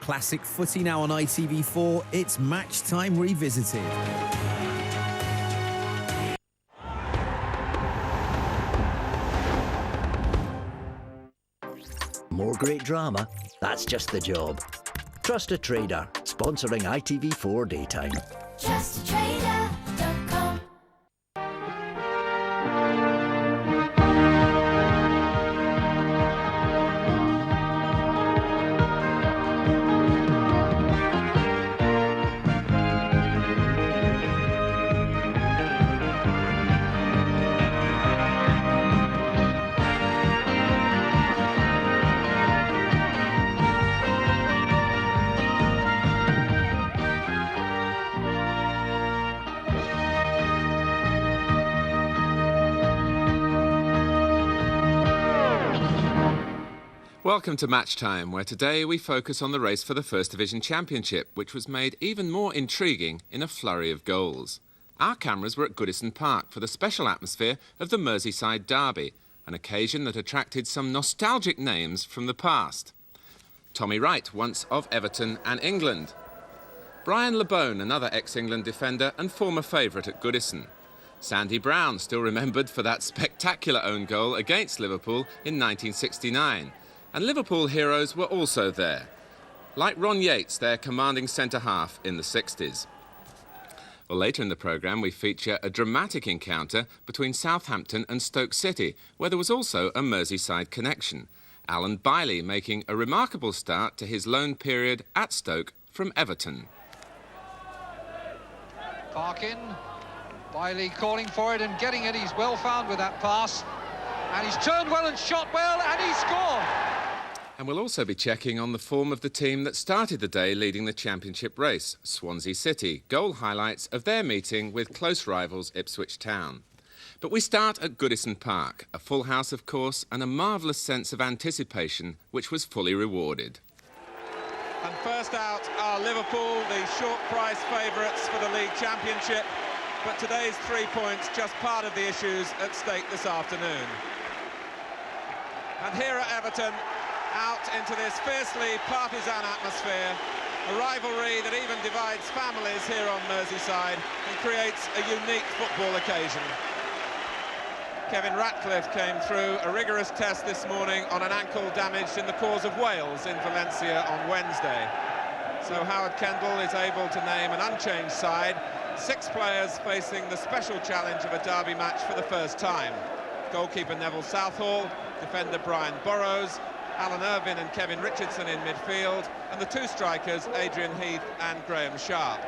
classic footy now on ITV4. It's Match Time Revisited. More great drama? That's just the job. Trust a Trader, sponsoring ITV4 Daytime. TrustATrader.com. Welcome to Match Time, where today we focus on the race for the First Division Championship, which was made even more intriguing in a flurry of goals. Our cameras were at Goodison Park for the special atmosphere of the Merseyside Derby, an occasion that attracted some nostalgic names from the past. Tommy Wright, once of Everton and England. Brian LeBone, another ex-England defender and former favourite at Goodison. Sandy Brown, still remembered for that spectacular own goal against Liverpool in 1969. And Liverpool heroes were also there, like Ron Yates, their commanding centre-half in the 60s. Well, later in the programme, we feature a dramatic encounter between Southampton and Stoke City, where there was also a Merseyside connection. Alan Bailey making a remarkable start to his loan period at Stoke from Everton. Parkin, Bailey calling for it and getting it. He's well found with that pass. And he's turned well and shot well, and he's scored. And we'll also be checking on the form of the team that started the day leading the championship race, Swansea City. Goal highlights of their meeting with close rivals Ipswich Town. But we start at Goodison Park, a full house of course, and a marvellous sense of anticipation which was fully rewarded. And first out are Liverpool, the short price favourites for the League Championship. But today's 3 points just part of the issues at stake this afternoon. And here at Everton, out into this fiercely partisan atmosphere, a rivalry that even divides families here on Merseyside and creates a unique football occasion. Kevin Ratcliffe came through a rigorous test this morning on an ankle damaged in the cause of Wales in Valencia on Wednesday. So Howard Kendall is able to name an unchanged side, 6 players facing the special challenge of a derby match for the first time. Goalkeeper Neville Southall, defender Brian Burrows, Alan Irvine and Kevin Richardson in midfield, and the 2 strikers, Adrian Heath and Graham Sharp.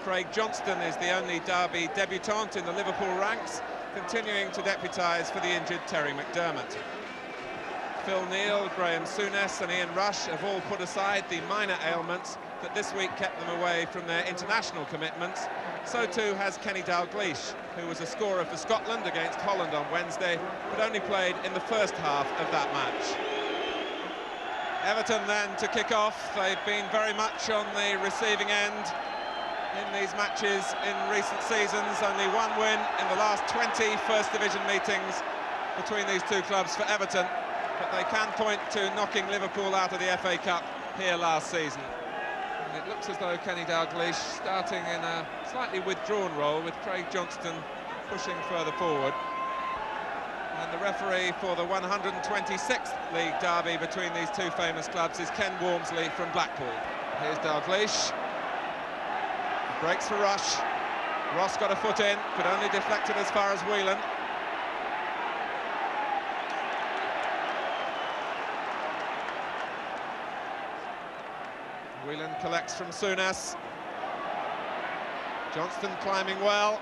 Craig Johnston is the only derby debutant in the Liverpool ranks, continuing to deputise for the injured Terry McDermott. Phil Neal, Graham Souness and Ian Rush have all put aside the minor ailments that this week kept them away from their international commitments. So too has Kenny Dalglish, who was a scorer for Scotland against Holland on Wednesday, but only played in the first half of that match. Everton then to kick off. They've been very much on the receiving end in these matches in recent seasons. Only 1 win in the last 20 First Division meetings between these 2 clubs for Everton, but they can point to knocking Liverpool out of the FA Cup here last season. And it looks as though Kenny Dalglish starting in a slightly withdrawn role, with Craig Johnston pushing further forward. And the referee for the 126th League derby between these 2 famous clubs is Ken Walmsley from Blackpool. Here's Dalglish. Breaks for Rush. Ross got a foot in, could only deflect it as far as Whelan. Whelan collects from Souness. Johnston climbing well.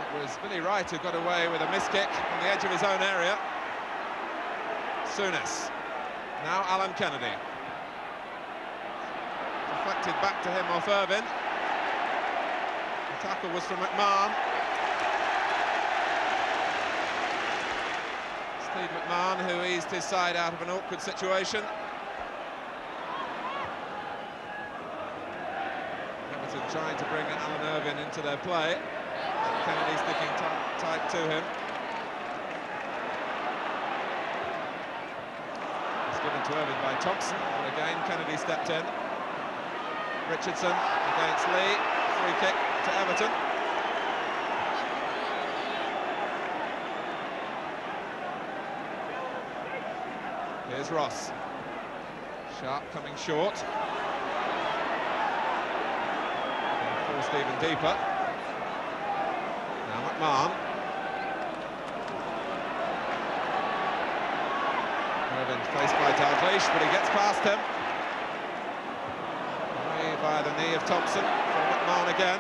It was Billy Wright who got away with a miskick on the edge of his own area. Souness. Now Alan Kennedy. Deflected back to him off Irvine. The tackle was from McMahon. Steve McMahon, who eased his side out of an awkward situation. Trying to bring Alan Irvine into their play. Kennedy sticking tight to him. It's given to Irving by Thompson, but again Kennedy stepped in. Richardson against Lee, free kick to Everton. Here's Ross. Sharp coming short. Forced even deeper. Now McMahon. Irving faced by Dalglish, but he gets past him. Away by the knee of Thompson for McMahon again.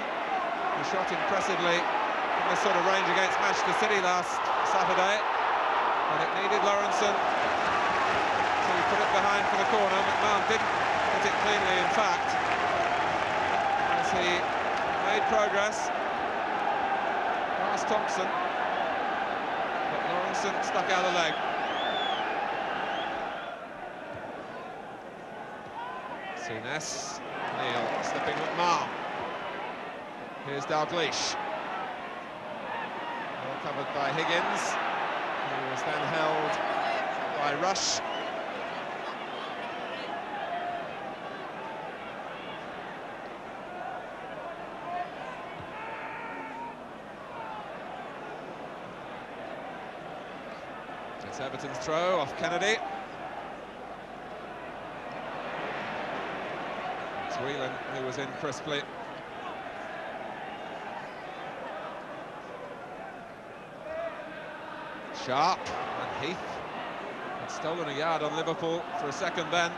He shot impressively from this sort of range against Manchester City last Saturday, but it needed Lawrenson to put it behind for the corner. McMahon didn't hit it cleanly, in fact, as he made progress past Thompson, but Lawrenson stuck out the leg. Souness, Neil slipping McMahon. Here's Dalglish. Well covered by Higgins, who was then held by Rush. It's Everton's throw off Kennedy. It's Whelan who was in crisply. Sharp and Heath had stolen a yard on Liverpool for a second then.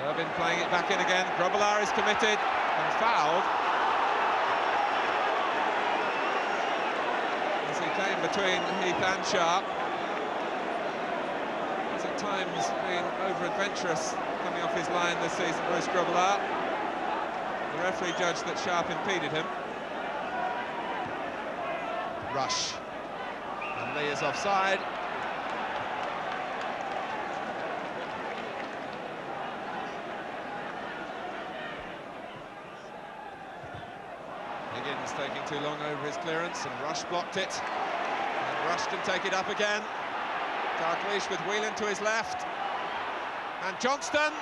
Irving playing it back in again. Grobbelaar is committed and fouled as he came between Heath and Sharp. He's at times been over-adventurous coming off his line this season, Bruce Grobbelaar. The referee judged that Sharp impeded him. Rush. And Lee is offside. Higgins taking too long over his clearance, and Rush blocked it. And Rush can take it up again. Dalglish with Whelan to his left. And Johnston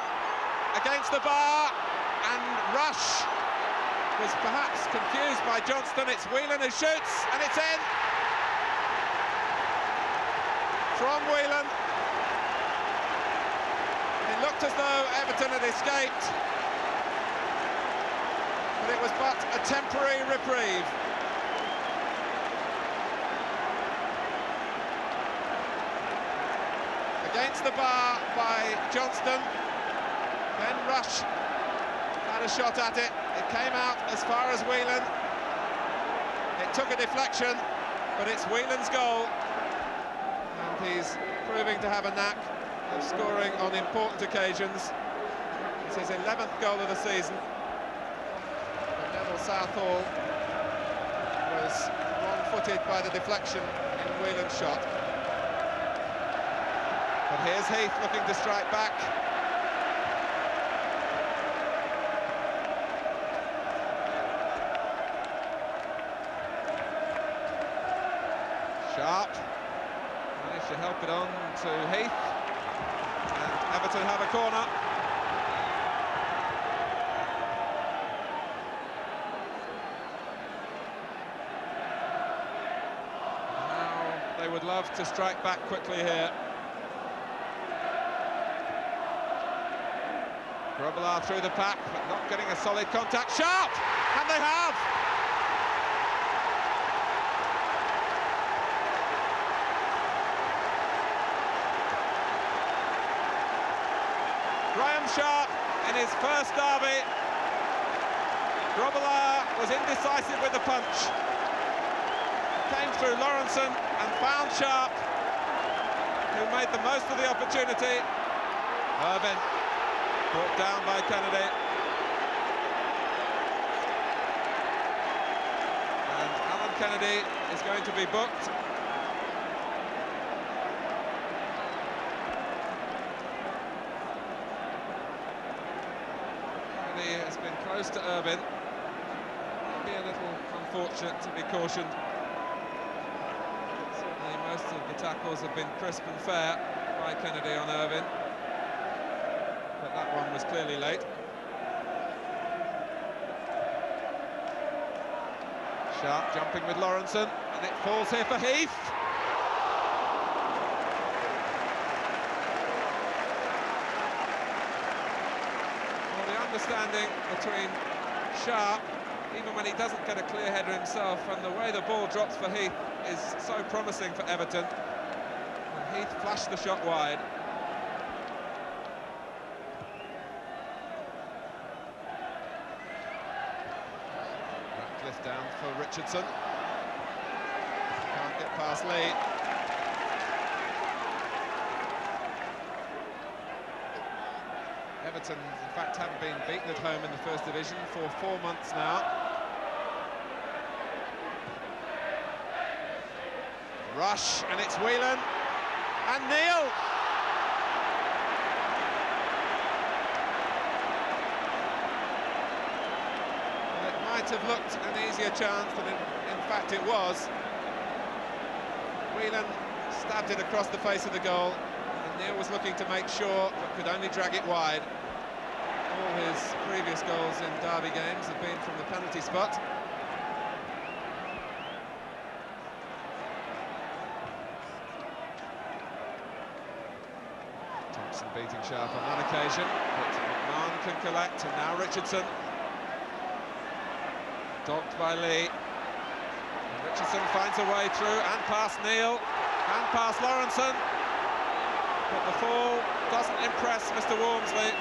against the bar. And Rush was perhaps confused by Johnston. It's Whelan who shoots, and it's in. From Whelan. It looked as though Everton had escaped, but it was but a temporary reprieve. Against the bar by Johnston. Then Rush had a shot at it. It came out as far as Whelan. It took a deflection, but it's Whelan's goal. And he's proving to have a knack of scoring on important occasions. It's his 11th goal of the season. But Neville Southall was wrong-footed by the deflection in Whelan's shot. But here's Heath looking to strike back. Sharp managed to help it on to Heath, and Everton have a corner. Now they would love to strike back quickly here. Grobbelaar through the pack, but not getting a solid contact. Sharp! And they have! Graham Sharp in his first derby. Grobbelaar was indecisive with the punch. Came through Lawrenson and found Sharp, who made the most of the opportunity. Irving brought down by Kennedy. And Alan Kennedy is going to be booked. Kennedy has been close to Irving. Maybe a little unfortunate to be cautioned. Certainly most of the tackles have been crisp and fair by Kennedy on Irving. but that one was clearly late. Sharp jumping with Lawrenson, and it falls here for Heath. Well, the understanding between Sharp, even when he doesn't get a clear header himself, and the way the ball drops for Heath is so promising for Everton. And Heath flashed the shot wide. Ratcliffe down for Richardson. Can't get past Lee. Everton, in fact, haven't been beaten at home in the First Division for 4 months now. Rush, and it's Whelan, and Neil! Well, it might have looked an easier chance than in fact it was. Whelan stabbed it across the face of the goal, and Neil was looking to make sure, but could only drag it wide. All his previous goals in derby games have been from the penalty spot. Thompson beating Sharp on one occasion, but McMahon can collect, and now Richardson. Dogged by Lee. And Richardson finds a way through, and past Neil, and past Lawrenson. But the fall doesn't impress Mr. Walmsley.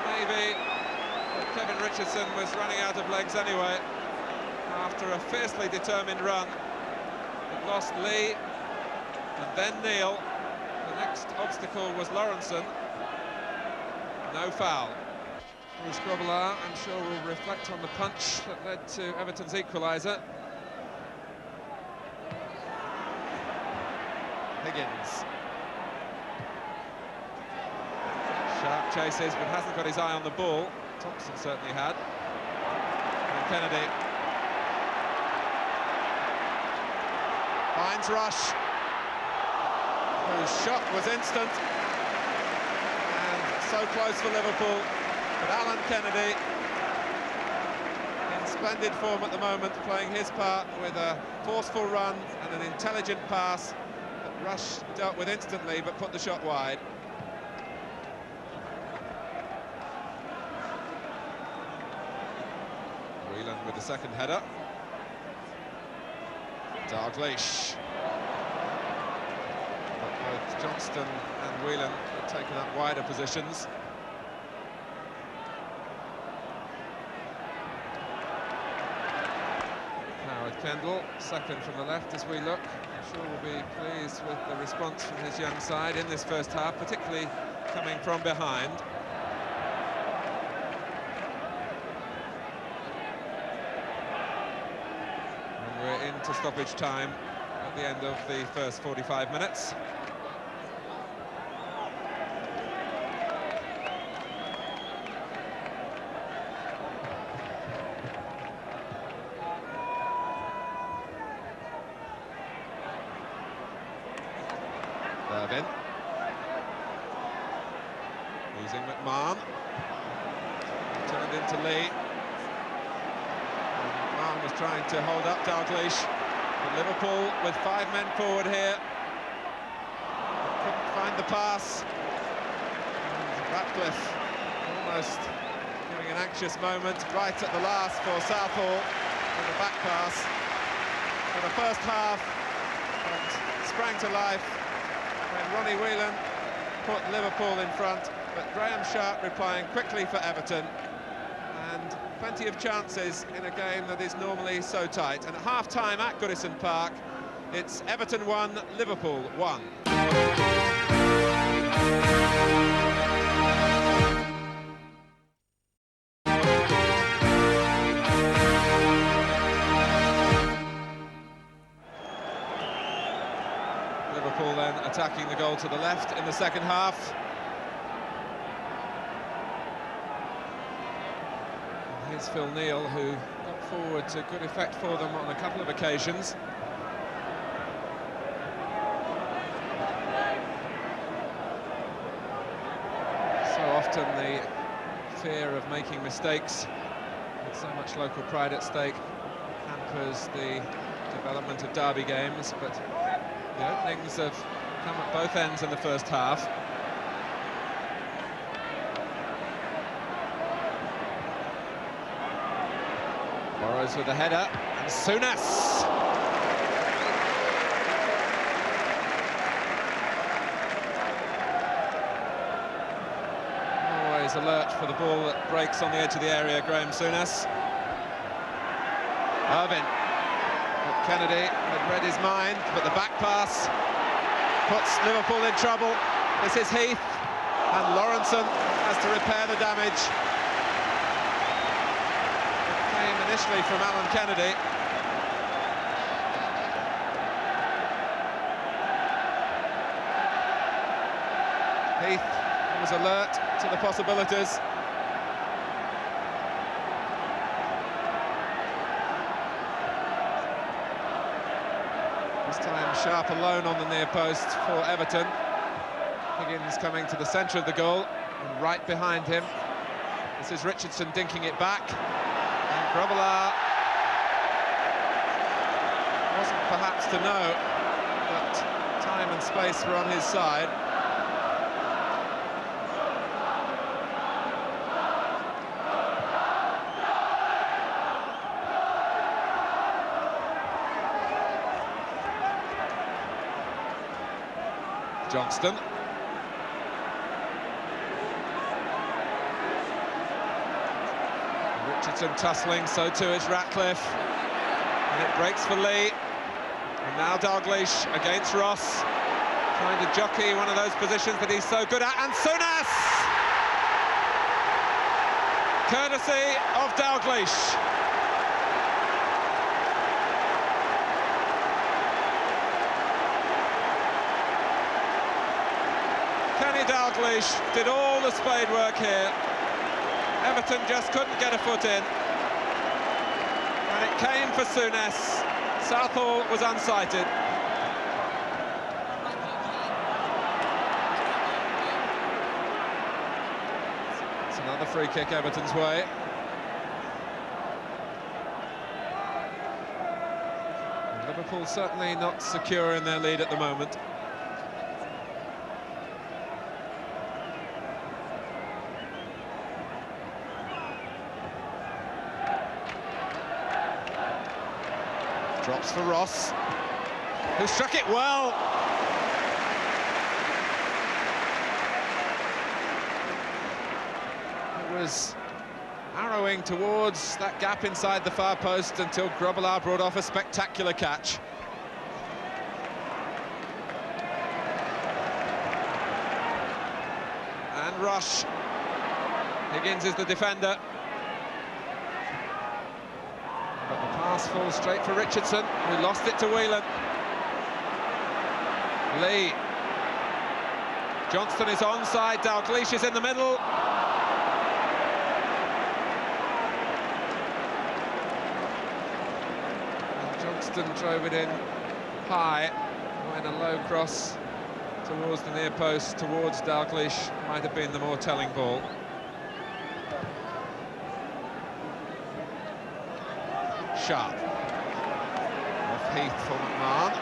Maybe Kevin Richardson was running out of legs anyway after a fiercely determined run. It lost Lee and then Neil. The next obstacle was Lawrenson. No foul. Bruce Grobbelaar, I'm sure, will reflect on the punch that led to Everton's equaliser. Higgins. Sharp chases, but hasn't got his eye on the ball. Thompson certainly had. And Kennedy finds Rush, whose shot was instant and so close for Liverpool. But Alan Kennedy, in splendid form at the moment, playing his part with a forceful run and an intelligent pass that Rush dealt with instantly, but put the shot wide. Whelan with the second header. Dalglish. But both Johnston and Whelan have taken up wider positions. Howard Kendall, second from the left as we look. I'm sure we'll be pleased with the response from his young side in this first half, particularly coming from behind. We're into stoppage time at the end of the first 45 minutes. Irvin. Losing McMahon. Turned into Lee. Was trying to hold up Dalglish, but Liverpool with 5 men forward here couldn't find the pass. And Ratcliffe almost giving an anxious moment right at the last for Southall with a back pass. For the first half, but sprang to life when Ronnie Whelan put Liverpool in front, but Graham Sharp replying quickly for Everton. And plenty of chances in a game that is normally so tight. And at half-time at Goodison Park, it's Everton 1, Liverpool 1. Liverpool then attacking the goal to the left in the second half. Here's Phil Neal, who got forward to good effect for them on a couple of occasions. Everton, the fear of making mistakes with so much local pride at stake hampers the development of derby games, but the openings have come at both ends in the first half. Burrows with the header, and Souness. Always alert for the ball that breaks on the edge of the area, Graham Souness. Irvin. But Kennedy had read his mind, but the back pass puts Liverpool in trouble. This is Heath, and Lawrenson has to repair the damage. Initially from Alan Kennedy. Heath was alert to the possibilities. This time Sharp alone on the near post for Everton. Higgins coming to the centre of the goal, and right behind him. This is Richardson dinking it back. Grobbelaar wasn't perhaps to know, but time and space were on his side. Johnston. Richardson tussling, so too is Ratcliffe. And it breaks for Lee. And now Dalglish against Ross. Trying to jockey one of those positions that he's so good at. And Souness! Courtesy of Dalglish. Kenny Dalglish did all the spade work here. Everton just couldn't get a foot in. And it came for Souness. Southall was unsighted. It's another free kick Everton's way. And Liverpool certainly not secure in their lead at the moment. Drops for Ross, who struck it well. It was arrowing towards that gap inside the far post until Grobbelaar brought off a spectacular catch. And Rush. Higgins is the defender. But the pass falls straight for Richardson, who lost it to Whelan. Lee. Johnston is onside, Dalglish is in the middle. And Johnston drove it in high, when a low cross towards the near post, towards Dalglish, might have been the more telling ball. Sharp. Off Heath for McMahon.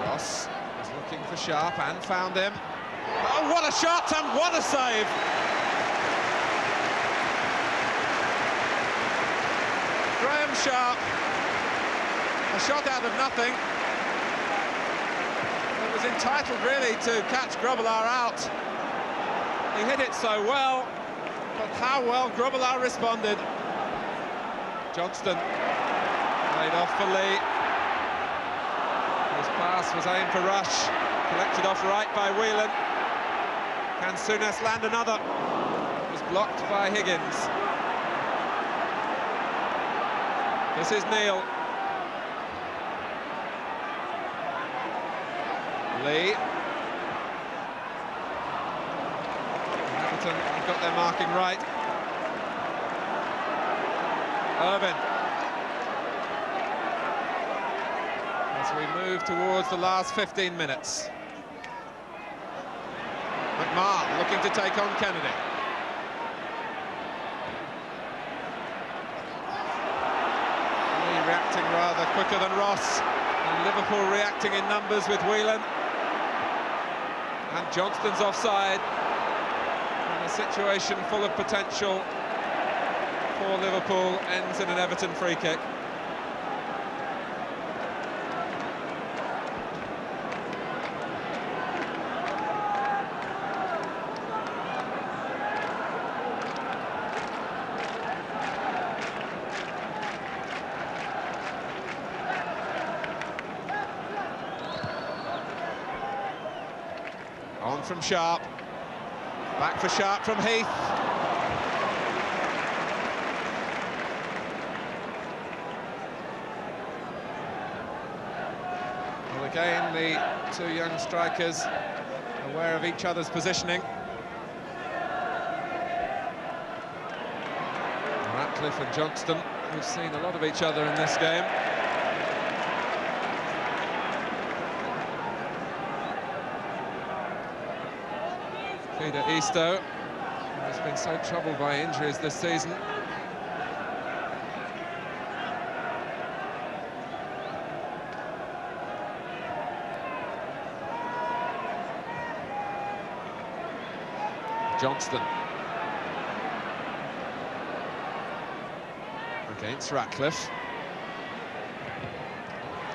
Ross is looking for Sharp and found him. Oh, what a shot and what a save! Graham Sharp. A shot out of nothing. Was entitled really to catch Grobbelaar out. He hit it so well, but how well Grobbelaar responded. Johnston laid off for Lee. His pass was aimed for Rush, collected off right by Whelan. Can Souness land another? It was blocked by Higgins. This is Neil. Lee. Everton have got their marking right. Irvin. as we move towards the last 15 minutes. McMahon looking to take on Kennedy. Lee reacting rather quicker than Ross, and Liverpool reacting in numbers with Whelan. And Johnston's offside, and a situation full of potential for Liverpool ends in an Everton free kick. On from Sharp, back for Sharp from Heath. Well, again, the two young strikers aware of each other's positioning. Ratcliffe and Johnston, who've seen a lot of each other in this game. Peter Eastoe, who has been so troubled by injuries this season. Johnston against Ratcliffe,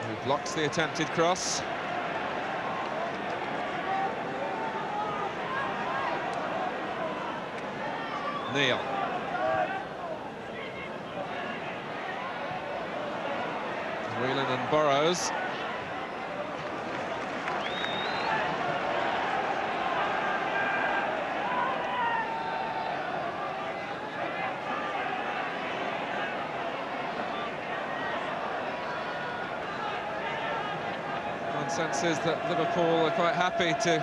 who blocks the attempted cross. Neil. Whelan and Burrows. One sense is that Liverpool are quite happy to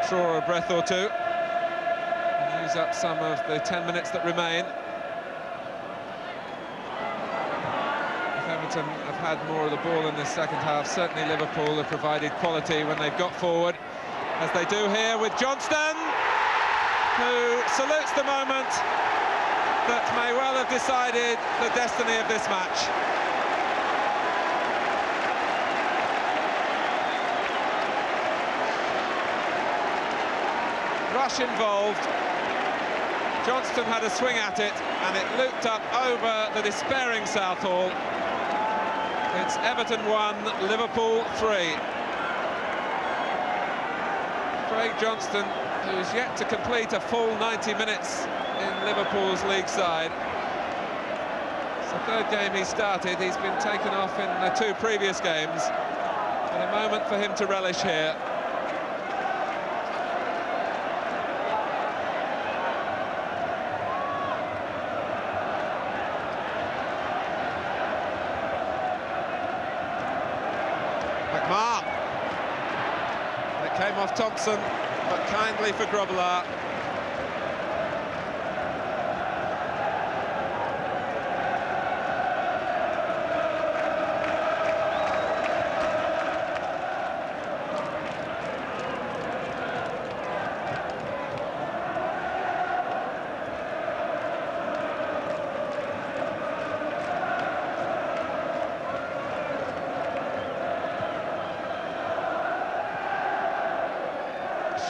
draw a breath or two. Use up some of the 10 minutes that remain. If Everton have had more of the ball in this second half, certainly Liverpool have provided quality when they've got forward, as they do here with Johnston, who salutes the moment that may well have decided the destiny of this match. Rush involved. Johnston had a swing at it, and it looped up over the despairing Southall. It's Everton 1, Liverpool 3. Craig Johnston, who's yet to complete a full 90 minutes in Liverpool's league side. It's the third game he started. He's been taken off in the two previous games. But a moment for him to relish here. McMahon. It came off Thompson, but kindly for Grobbelaar.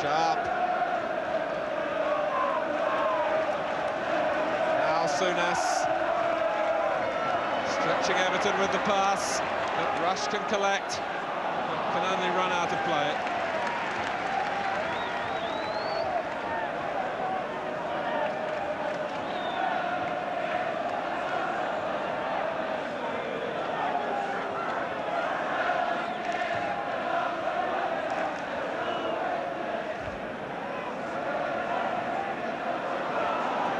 Sharp. Now Souness. Stretching Everton with the pass, but Rush can collect, but can only run out of play.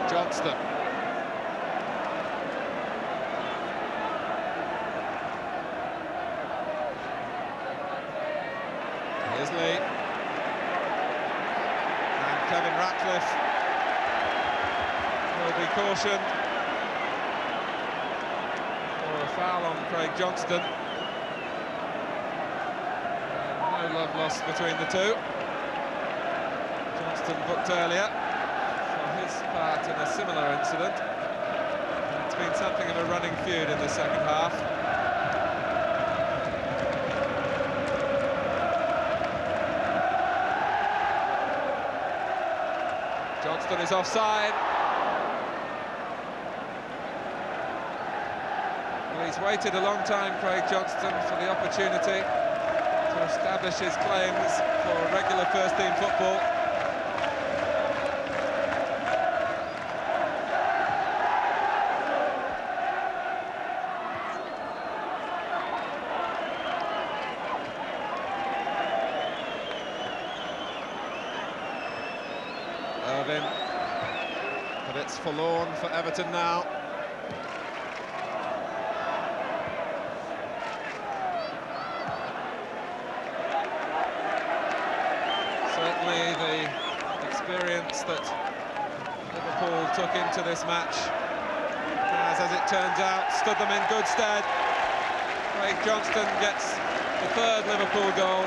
Johnston. Here's Lee. And Kevin Ratcliffe will be cautioned for a foul on Craig Johnston. No love lost between the two. Johnston booked earlier for his part in a similar incident. It's been something of a running feud in the second half. Johnston is offside. Well, he's waited a long time, Craig Johnston, for the opportunity to establish his claims for regular first-team football. Irvine, but it's forlorn for Everton now. Certainly the experience that Liverpool took into this match has, as it turns out, stood them in good stead. Craig Johnston gets the third Liverpool goal,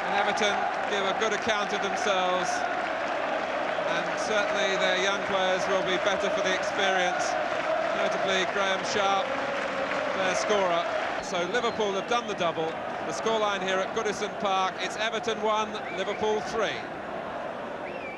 and Everton give a good account of themselves, and certainly their young players will be better for the experience, notably Graham Sharp, their scorer. So Liverpool have done the double. The scoreline here at Goodison Park, it's Everton 1, Liverpool 3.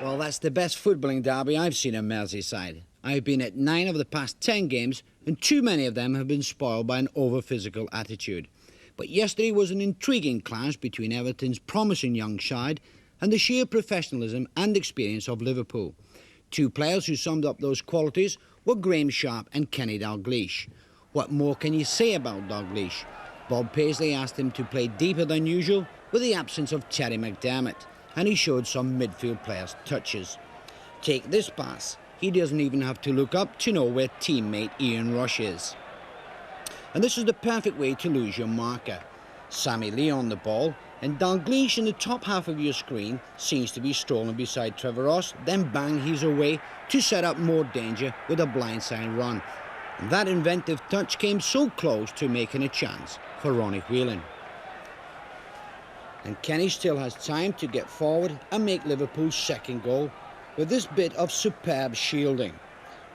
Well, that's the best footballing derby I've seen in Merseyside. I've been at 9 of the past 10 games, and too many of them have been spoiled by an over-physical attitude. But yesterday was an intriguing clash between Everton's promising young side and the sheer professionalism and experience of Liverpool. Two players who summed up those qualities were Graham Sharp and Kenny Dalglish. What more can you say about Dalglish? Bob Paisley asked him to play deeper than usual with the absence of Terry McDermott, and he showed some midfield players' touches. Take this pass. He doesn't even have to look up to know where teammate Ian Rush is. And this is the perfect way to lose your marker. Sammy Lee on the ball, and Dalglish in the top half of your screen seems to be strolling beside Trevor Ross, then bang, he's away to set up more danger with a blindside run. And that inventive touch came so close to making a chance for Ronnie Whelan. And Kenny still has time to get forward and make Liverpool's second goal with this bit of superb shielding.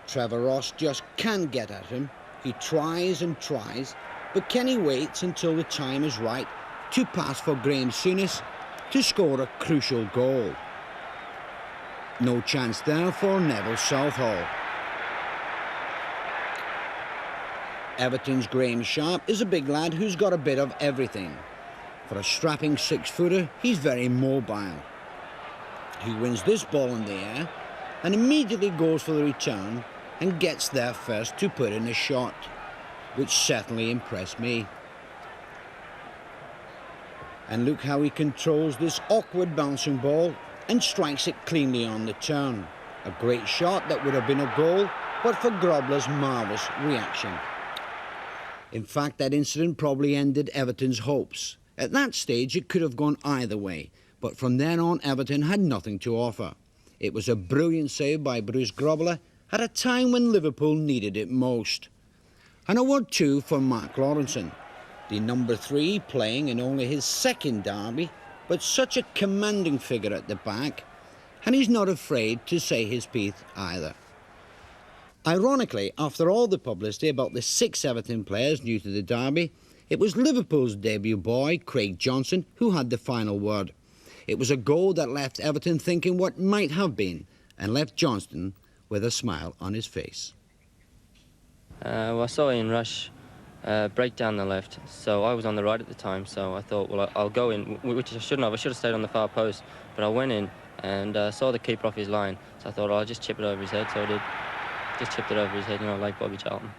Trevor Ross just can't get at him. He tries and tries, but Kenny waits until the time is right to pass for Graham Souness to score a crucial goal. No chance there for Neville Southall. Everton's Graham Sharp is a big lad who's got a bit of everything. For a strapping 6-footer, he's very mobile. He wins this ball in the air and immediately goes for the return and gets there first to put in a shot, which certainly impressed me. And look how he controls this awkward bouncing ball and strikes it cleanly on the turn. A great shot that would have been a goal, but for Grobler's marvellous reaction. In fact, that incident probably ended Everton's hopes. At that stage, it could have gone either way, but from then on, Everton had nothing to offer. It was a brilliant save by Bruce Grobler at a time when Liverpool needed it most. And a word too for Mark Lawrenson, the number 3 playing in only his second derby, but such a commanding figure at the back, and he's not afraid to say his piece either. Ironically, after all the publicity about the 6 Everton players new to the derby, it was Liverpool's debut boy, Craig Johnston, who had the final word. It was a goal that left Everton thinking what might have been, and left Johnston with a smile on his face. Well, I saw Ian Rush break down the left, so I was on the right at the time, so I thought, well, I'll go in, which I shouldn't have. I should have stayed on the far post, but I went in and saw the keeper off his line, so I thought, I'll just chip it over his head, so I did. Just chipped it over his head, you know, like Bobby Charlton.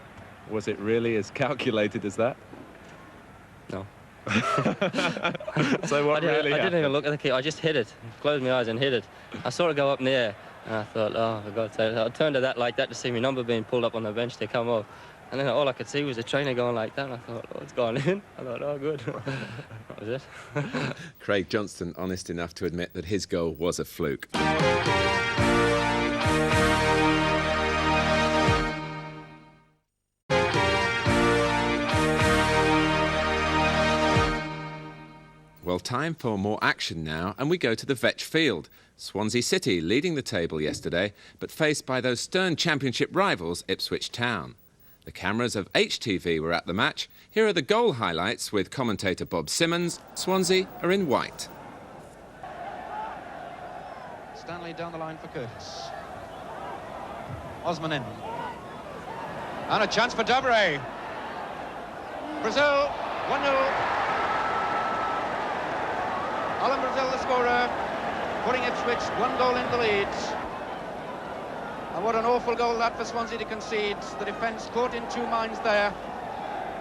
Was it really as calculated as that? No. So what really happened? I didn't even look at the keeper, I just hit it. Closed my eyes and hit it. I saw it go up in the air, and I thought, oh, for God's sake. I turned to that like that to see my number being pulled up on the bench to come off. And then all I could see was the trainer going like that, and I thought, oh, it's gone in. I thought, oh, good. That was it. Craig Johnston honest enough to admit that his goal was a fluke. Well, time for more action now, and we go to the Vetch Field. Swansea City leading the table yesterday, but faced by those stern championship rivals, Ipswich Town. The cameras of HTV were at the match. Here are the goal highlights with commentator Bob Simmons. Swansea are in white. Stanley down the line for Curtis. Osman in. And a chance for Dabre. Brazil, 1-0. Alan Brazil, the scorer, putting Ipswich 1 goal in the lead. And what an awful goal that for Swansea to concede. The defence caught in two minds there.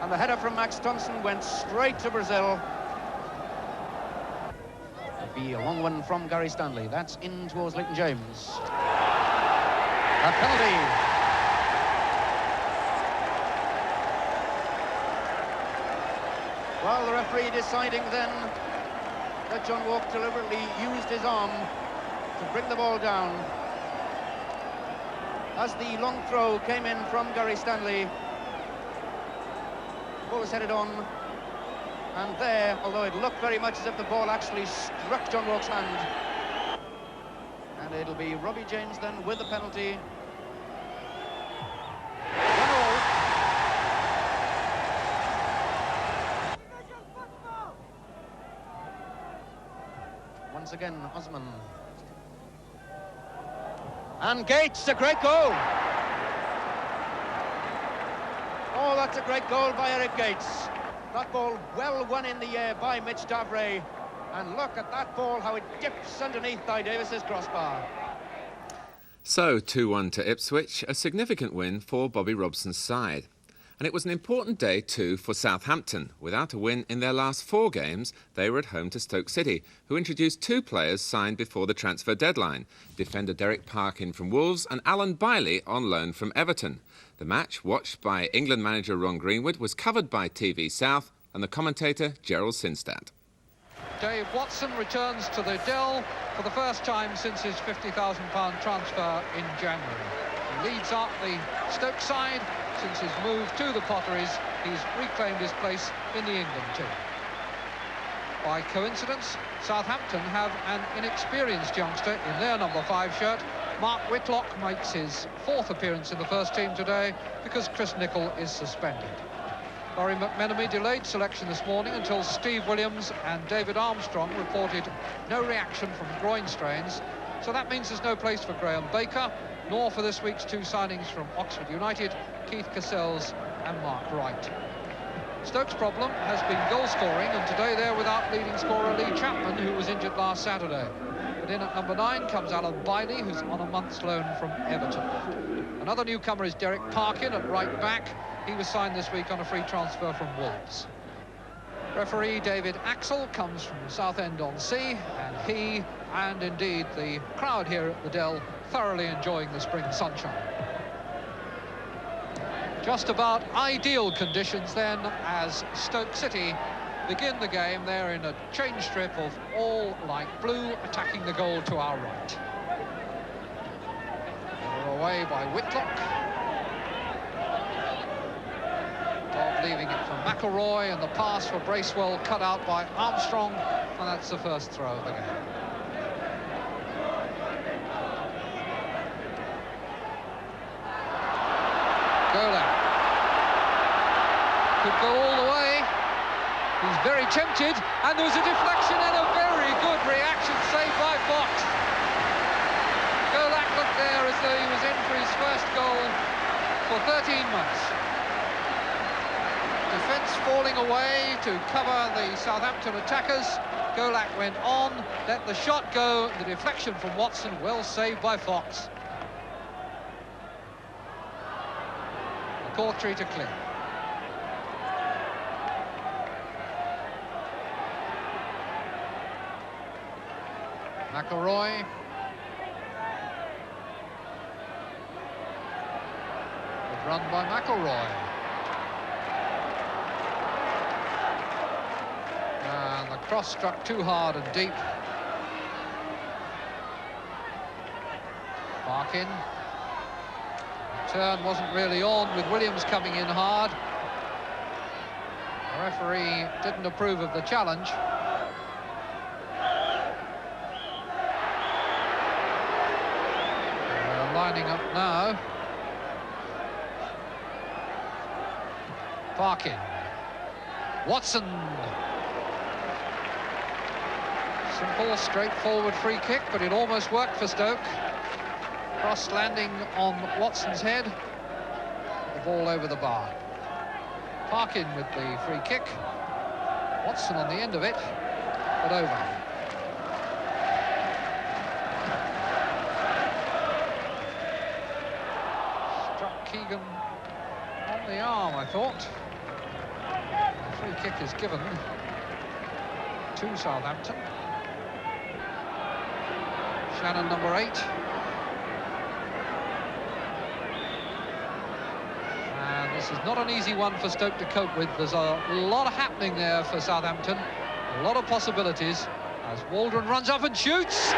And the header from Max Thompson went straight to Brazil. It'll be a long one from Gary Stanley. That's in towards Leighton James. A penalty. Well, the referee deciding then that John Walk deliberately used his arm to bring the ball down. As the long throw came in from Gary Stanley, the ball was headed on, and there, although it looked very much as if the ball actually struck John Walk's hand, and it'll be Robbie James then with the penalty. 1-1. Once again, Osman. And Gates, a great goal. Oh, that's a great goal by Eric Gates. That ball well won in the air by Mitch Dabre. And look at that ball, how it dips underneath Di Davis's crossbar. So, 2-1 to Ipswich, a significant win for Bobby Robson's side. And it was an important day too for Southampton. Without a win in their last 4 games, they were at home to Stoke City, who introduced 2 players signed before the transfer deadline. Defender Derek Parkin from Wolves and Alan Bailey on loan from Everton. The match, watched by England manager Ron Greenwood, was covered by TV South and the commentator Gerald Sinstadt. Dave Watson returns to the Dell for the first time since his £50,000 transfer in January. He leads up the Stoke side. Since his move to the Potteries, he's reclaimed his place in the England team. By coincidence, Southampton have an inexperienced youngster in their number 5 shirt. Mark Whitlock makes his 4th appearance in the first team today because Chris Nicholl is suspended. Laurie McMenemy delayed selection this morning until Steve Williams and David Armstrong reported no reaction from groin strains. So that means there's no place for Graham Baker, nor for this week's 2 signings from Oxford United, Keith Cassells and Mark Wright. Stoke's problem has been goal scoring, and today they're without leading scorer Lee Chapman, who was injured last Saturday. But in at number 9 comes Alan Bailey, who's on a month's loan from Everton. Another newcomer is Derek Parkin at right back. He was signed this week on a free transfer from Wolves. Referee David Axel comes from Southend-on-Sea, and he, and indeed the crowd here at the Dell, thoroughly enjoying the spring sunshine. Just about ideal conditions then as Stoke City begin the game. They're in a change strip of all light blue, attacking the goal to our right. They're away by Whitlock. Bob leaving it for McElroy, and the pass for Bracewell cut out by Armstrong, and that's the first throw of the game. Golak could go all the way. He's very tempted, and there was a deflection and a very good reaction saved by Fox. Golak looked there as though he was in for his first goal for 13 months. Defence falling away to cover the Southampton attackers. Golak went on, let the shot go. The deflection from Watson, well saved by Fox. Courtry to clear. McElroy. Good run by McElroy. And the cross struck too hard and deep. Parkin. Turn wasn't really on with Williams coming in hard. The referee didn't approve of the challenge. now. Parkin. Watson. Simple, straightforward free kick, but it almost worked for Stoke. Cross landing on Watson's head. The ball over the bar. Parkin with the free kick. Watson on the end of it, but over. Struck Keegan on the arm, I thought. The free kick is given to Southampton. Shannon, number 8. And this is not an easy one for Stoke to cope with. There's a lot happening there for Southampton. A lot of possibilities as Waldron runs up and shoots.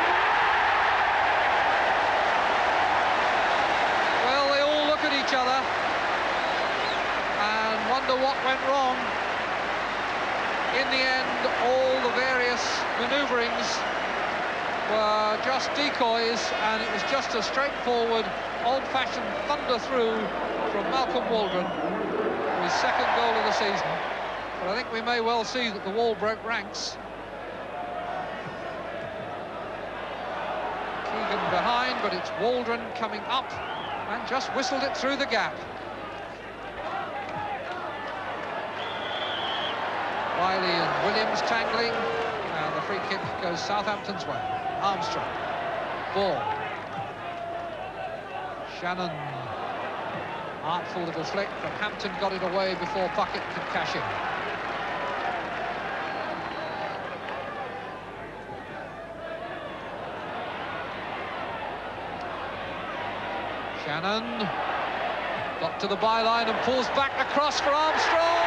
Well, they all look at each other and wonder what went wrong. In the end, all the various manoeuvrings were just decoys, and it was just a straightforward, old-fashioned thunder-through from Malcolm Waldron, his second goal of the season. But I think we may well see that the wall broke ranks. Keegan behind, but it's Waldron coming up and just whistled it through the gap. Wiley and Williams tangling, and the free kick goes Southampton's way. Armstrong, ball. Shannon, artful little flick, but Hampton got it away before Puckett could cash in. Shannon got to the byline and pulls back across for Armstrong.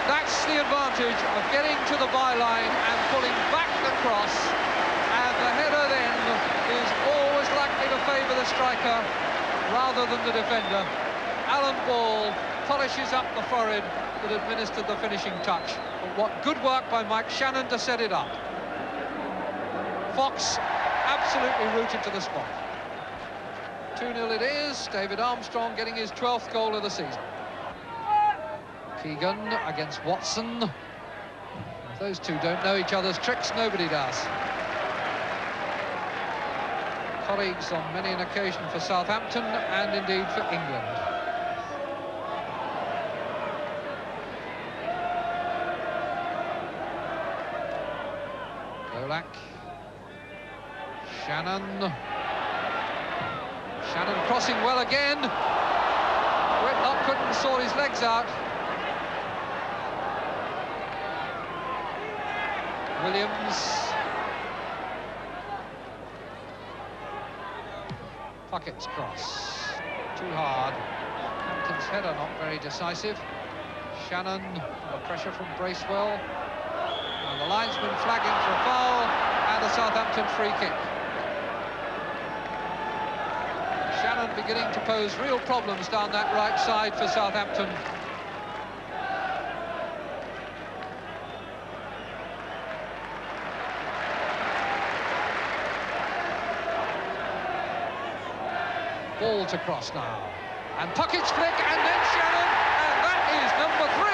That's the advantage of getting to the byline and pulling back the cross, and the header then is always likely to favour the striker rather than the defender. Alan Ball polishes up the forehead that administered the finishing touch. But what good work by Mike Shannon to set it up. Fox absolutely rooted to the spot. 2-0 it is. David Armstrong getting his 12th goal of the season. Keegan against Watson. If those two don't know each other's tricks, nobody does. Colleagues on many an occasion for Southampton and indeed for England. Golak. Shannon. Shannon crossing well again. Whitlock couldn't sort his legs out. Williams. Puckett's cross. Too hard. Hampton's header not very decisive. Shannon under pressure from Bracewell. And the linesman flagging for a foul and a Southampton free kick. Shannon beginning to pose real problems down that right side for Southampton. Ball to cross now, and Puckett's flick, and then Shannon, and that is number 3.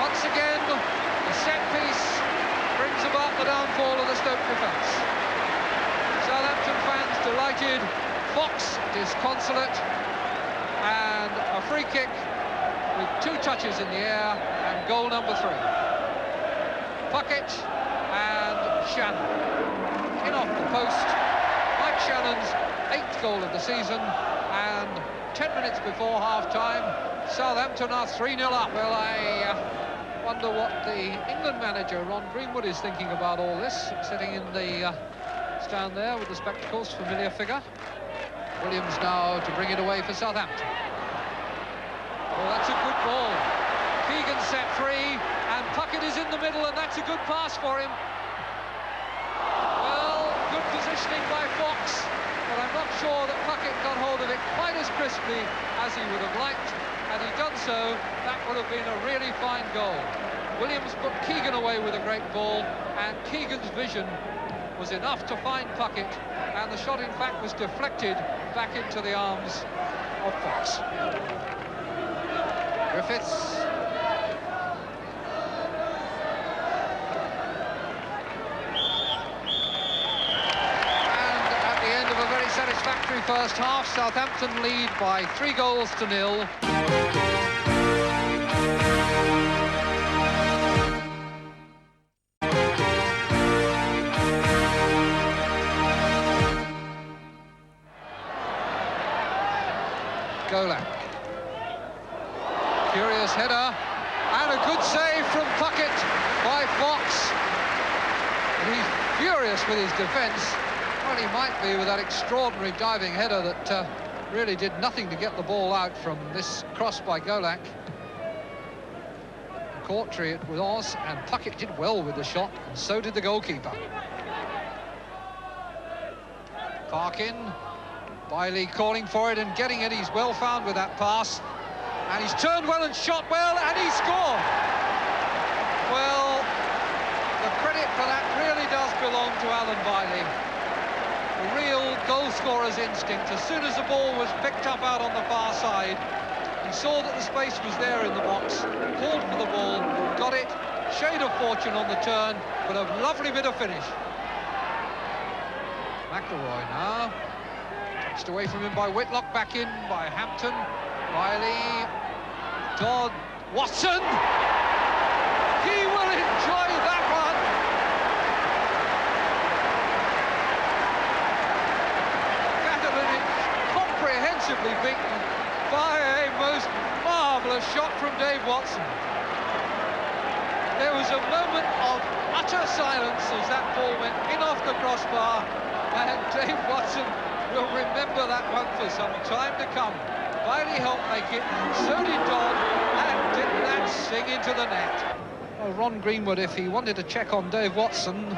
Once again, the set piece brings about the downfall of the Stoke defence. Southampton fans delighted, Fox disconsolate, and a free kick with 2 touches in the air, and goal number 3. Puckett and Shannon. In off the post, Mike Shannon's 8th goal of the season, and 10 minutes before half-time, Southampton are 3-0 up. Well, I wonder what the England manager, Ron Greenwood, is thinking about all this, sitting in the stand there with the spectacles, familiar figure. Williams now to bring it away for Southampton. Oh, that's a good ball. Keegan set free, and Puckett is in the middle, and that's a good pass for him. Positioning by Fox, but I'm not sure that Puckett got hold of it quite as crisply as he would have liked, had he done so, that would have been a really fine goal. Williams put Keegan away with a great ball, and Keegan's vision was enough to find Puckett, and the shot in fact was deflected back into the arms of Fox. Griffiths. And at the end of a very satisfactory first half, Southampton lead by 3-0. Golak. Curious header, and a good save from Puckett by Fox. And he's furious with his defence. Well, he might be with that extraordinary diving header that really did nothing to get the ball out from this cross by Golak. Courtry it was, and Puckett did well with the shot, and so did the goalkeeper. Parkin. Bailey calling for it and getting it. He's well found with that pass, and he's turned well and shot well, and he scored. Well, the credit for that really does belong to Alan Bailey. A real goal scorer's instinct. As soon as the ball was picked up out on the far side, he saw that the space was there in the box, called for the ball, got it, shade of fortune on the turn, but a lovely bit of finish. McElroy now. Touched away from him by Whitlock, back in by Hampton. Riley, Dodd, Watson! He will enjoy that one! Catalinic comprehensively beaten by a most marvellous shot from Dave Watson. There was a moment of utter silence as that ball went in off the crossbar, and Dave Watson will remember that one for some time to come. Bailey helped make it, so did Dodd, and didn't that sing into the net? Well, Ron Greenwood, if he wanted to check on Dave Watson,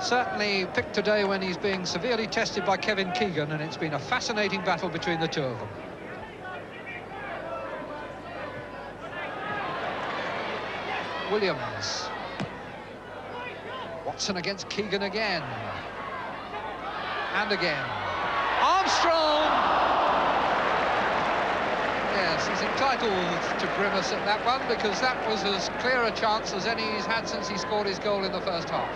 certainly picked today when he's being severely tested by Kevin Keegan, and it's been a fascinating battle between the two of them. Williams. Watson against Keegan again. And again. Armstrong! Yes, he's entitled to grimace at that one, because that was as clear a chance as any he's had since he scored his goal in the first half.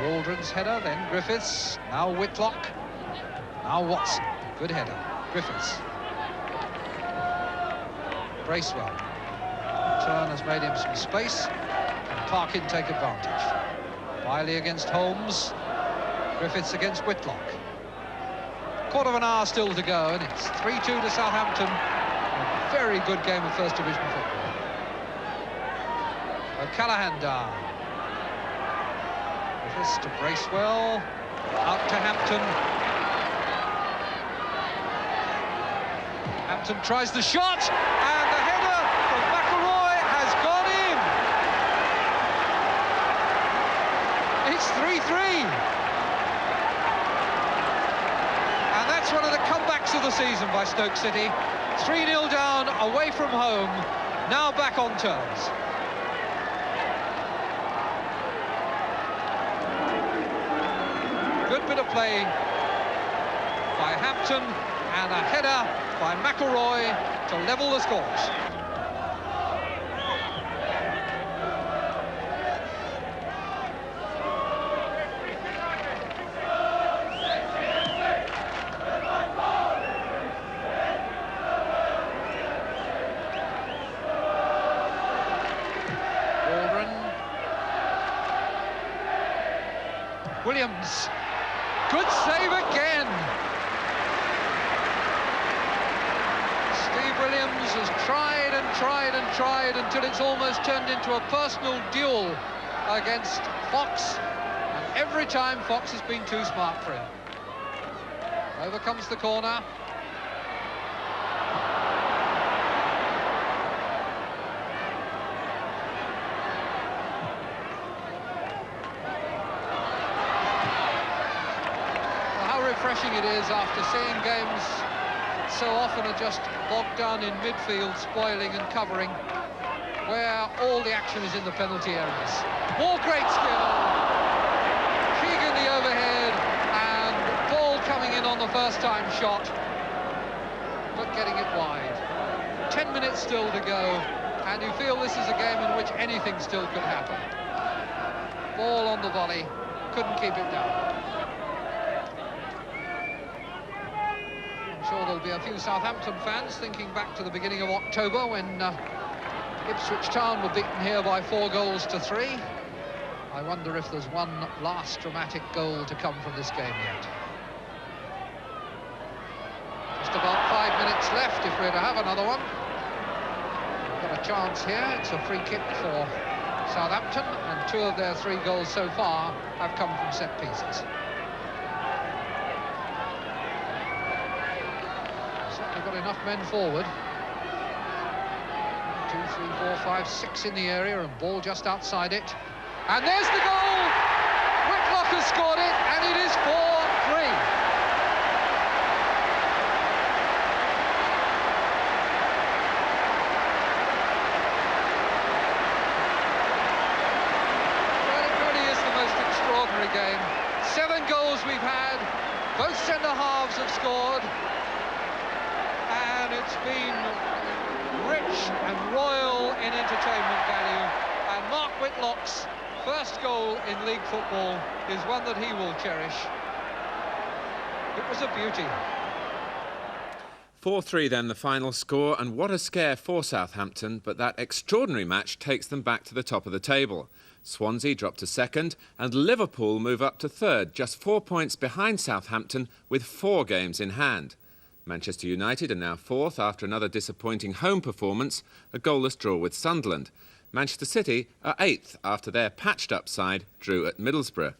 Waldron's header, then Griffiths, now Whitlock, now Watson. Good header, Griffiths. Bracewell. Turn has made him some space, and Parkin take advantage. Bailey against Holmes, Griffiths against Whitlock. Quarter of an hour still to go, and it's 3-2 to Southampton. A very good game of First Division football. O'Callaghan down. Griffiths to Bracewell, out to Hampton. Hampton tries the shot, and the header from McElroy has gone in. It's 3-3. And that's one of the comebacks of the season by Stoke City. 3-0 down, away from home, now back on terms. Good bit of play by Hampton, and a header by McElroy to level the scores. Williams, good save again. Steve Williams has tried and tried and tried until it's almost turned into a personal duel against Fox, and every time Fox has been too smart for him. Over comes the corner. refreshing it is after seeing games so often are just bogged down in midfield, spoiling and covering, where all the action is in the penalty areas. More great skill. Keegan the overhead, and ball coming in on the first-time shot, but getting it wide. 10 minutes still to go, and you feel this is a game in which anything still could happen. Ball on the volley, couldn't keep it down. I'm sure there'll be a few Southampton fans thinking back to the beginning of October when Ipswich Town were beaten here by 4-3. I wonder if there's one last dramatic goal to come from this game yet. Just about 5 minutes left if we're to have another one. We've got a chance here. It's a free kick for Southampton, and 2 of their 3 goals so far have come from set pieces. Certainly got enough men forward. 2, 3, 4, 5, 6 in the area, and ball just outside it. And there's the goal! Whitlock has scored it, and it is 4-3. Game. 7 goals we've had, both centre-halves have scored, and it's been rich and royal in entertainment value, and Mark Whitlock's first goal in league football is one that he will cherish. It was a beauty. 4-3 then the final score, and what a scare for Southampton, but that extraordinary match takes them back to the top of the table. Swansea drop to second, and Liverpool move up to third, just 4 points behind Southampton with 4 games in hand. Manchester United are now fourth after another disappointing home performance, a goalless draw with Sunderland. Manchester City are 8th after their patched-up side drew at Middlesbrough.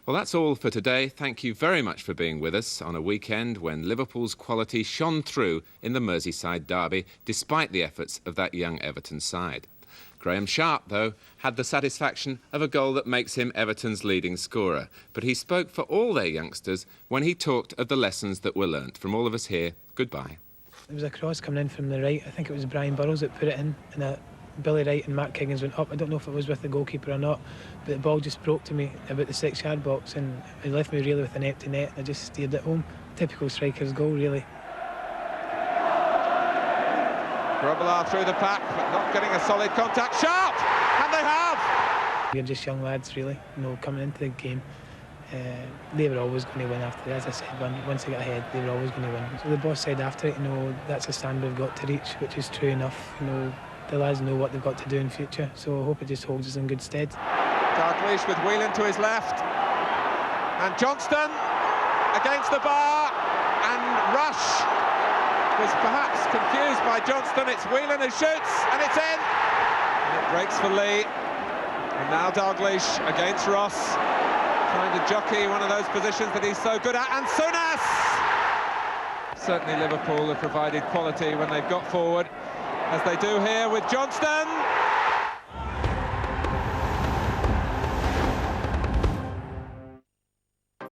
Well, that's all for today. Thank you very much for being with us on a weekend when Liverpool's quality shone through in the Merseyside derby, despite the efforts of that young Everton side. Graham Sharp, though, had the satisfaction of a goal that makes him Everton's leading scorer. But he spoke for all their youngsters when he talked of the lessons that were learnt. From all of us here, goodbye. There was a cross coming in from the right. I think it was Brian Burrows that put it in, and Billy Wright and Matt Kiggins went up. I don't know if it was with the goalkeeper or not, but the ball just broke to me about the 6-yard box, and it left me really with an empty net. I just steered it home. Typical striker's goal, really. Robillard through the pack, but not getting a solid contact. Sharp! And they have! We're just young lads, really, coming into the game. They were always going to win after that. As I said, once they got ahead, they were always going to win. So the boss said after it, that's a standard we've got to reach, which is true enough. The lads know what they've got to do in future, so I hope it just holds us in good stead. Dalglish with Whelan to his left. And Johnston against the bar, and Rush was perhaps confused by Johnston. It's Whelan who shoots, and it's in. And it breaks for Lee. And now Dalglish against Ross, trying to jockey one of those positions that he's so good at. And Souness! Certainly Liverpool have provided quality when they've got forward, as they do here with Johnston.